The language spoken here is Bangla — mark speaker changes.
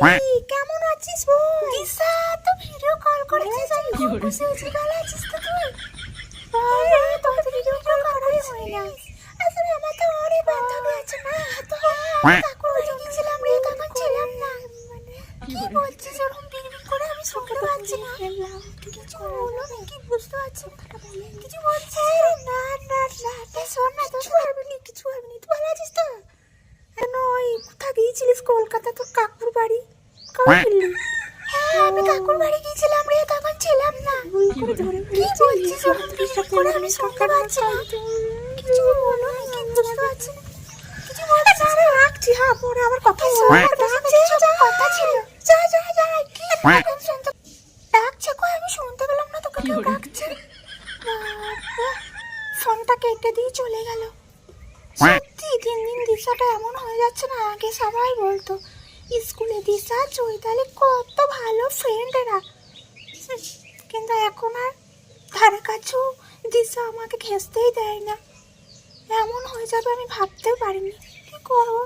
Speaker 1: পলি কেমন আছিস বল? দিশা তো ভিডিও কল করেছিস, আমি খুব খুশি হয়েছি। ভালো আছিস তো তুই? বাবা তোর তো ভিডিও কল করাই হয় না। আসলে আমার তো অনেক বান্ধবী আছে না, তো কাকুর বাড়ি গেছিলাম রে, তখন ছিলাম না। কি বলছিস ওরকম বিড়বিড় করে? আমি শুনতে পাচ্ছি না। কিছু বলো না, কি বুঝতে পারছি না। কিছু বলছিস? না না না, শোন না, তোর ভাবিনি, কিছু ভাবিনি। তুই ভালো আছিস তো? ওই কোথা গিয়েছিলিস? কলকাতা তোর কাকুর বাড়ি কবে ফিরলি? হ্যাঁ আমি কাকুর বাড়ি গিয়েছিলাম রে, তখন ছিলাম না। কি বলছিস ওরকম বিড়বিড় করে? আমি শুনতে পাচ্ছি না। কিছু বলো না, কি বুঝতে পারছি না। কিছু বলছিস? না রাখছি, হ্যাঁ পরে আবার কথা বলবো। কথা ছিল। যা যা যা, কি শুনতে ডাকছে? কই আমি শুনতে পেলাম না, তোকে কেউ ডাকছে। ফোনটা কেটে দিয়ে চলে গেল। সত্যি দিন দিন দিশাটা এমন হয়ে যাচ্ছে না। আগে সবাই বলতো স্কুলে দিশা চৈতালি কত ভালো ফ্রেন্ড এরা, কিন্তু এখন আর ধারে কাছেও দিশা আমাকে ঘেঁষতেই দেয় না। এমন হয়ে যাবে আমি ভাবতেও পারিনি। কি করবো?